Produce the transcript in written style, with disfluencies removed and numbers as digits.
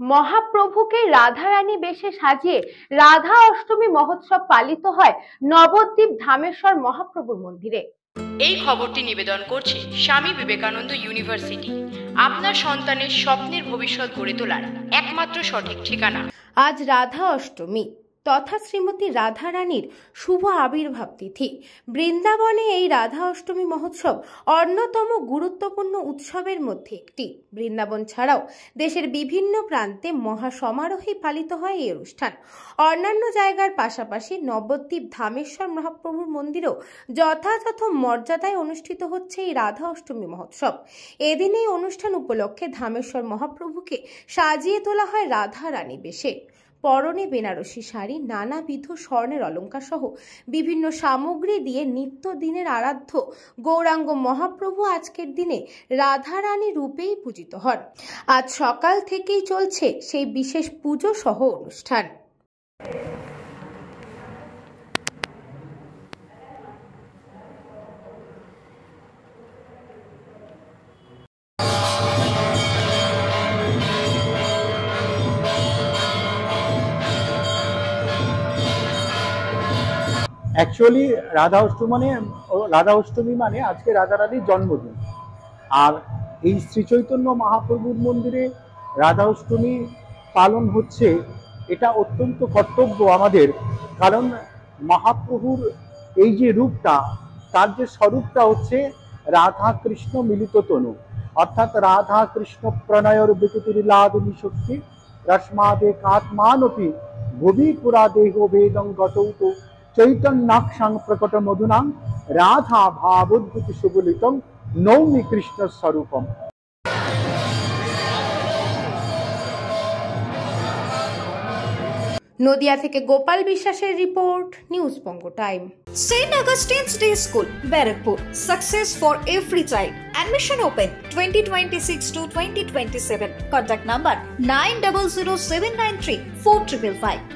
মহাপ্রভুকে রাধারানী বেশে সাজিয়ে রাধা অষ্টমী মহোৎসব পালিত হয় নবদ্বীপ ধামেশ্বর মহাপ্রভুর মন্দিরে। এই খবরটি নিবেদন করছে স্বামী বিবেকানন্দ ইউনিভার্সিটি, আপনার সন্তানের স্বপ্নের ভবিষ্যৎ গড়ে তোলার একমাত্র সঠিক ঠিকানা। আজ রাধা অষ্টমী তথা শ্রীমতী রাধা রানীর শুভ আবির্ভাব তিথি। বৃন্দাবনে এই রাধা অষ্টমী মহোৎসব অন্যতম গুরুত্বপূর্ণ উৎসবের মধ্যে একটি। বৃন্দাবন ছাড়াও দেশের বিভিন্ন প্রান্তে মহা সমারোহে পালিত হয় এই অনুষ্ঠান। অন্যান্য জায়গার পাশাপাশি নবদ্বীপ ধামেশ্বর মহাপ্রভুর মন্দিরেও যথাযথ মর্যাদায় অনুষ্ঠিত হচ্ছে এই রাধা অষ্টমী মহোৎসব। এদিন এই অনুষ্ঠান উপলক্ষে ধামেশ্বর মহাপ্রভুকে সাজিয়ে তোলা হয় রাধা রানী বেশে। পরনে বেনারসি শাড়ি, নানাবিধ স্বর্ণের অলঙ্কার সহ বিভিন্ন সামগ্রী দিয়ে নিত্যদিনের আরাধ্য গৌরাঙ্গ মহাপ্রভু আজকের দিনে রাধা রানী রূপেই পূজিত হন। আজ সকাল থেকেই চলছে সেই বিশেষ পুজো সহ অনুষ্ঠান। অ্যাকচুয়ালি রাধা অষ্টমী মানে আজকে রাধা রানীর জন্মদিন। আর এই শ্রী চৈতন্য মহাপ্রভুর মন্দিরে রাধা অষ্টমী পালন হচ্ছে, এটা অত্যন্ত কর্তব্য আমাদের। কারণ মহাপ্রভুর এই যে রূপটা, তার যে স্বরূপটা হচ্ছে রাধা কৃষ্ণ মিলিত তনু, অর্থাৎ রাধা কৃষ্ণ প্রণয়র বিকুতিরিলাদিনী শক্তি রশ্মাদে কাত্মানপি ভুবি পুরা দেহ বেদং গতৌত চৈতন্যাক্ষাং প্রকট মধুনাং রাধা ভাবোদ্ভূতি সুবলিতং নৌমি কৃষ্ণ স্বরূপম। নদিয়া থেকে গোপাল বিশ্বাসের report, news Banga time. St. Augustine's Day School, Barakpur. Success for every child. Admission open 2026 to 2027. Contact number 900793 4555.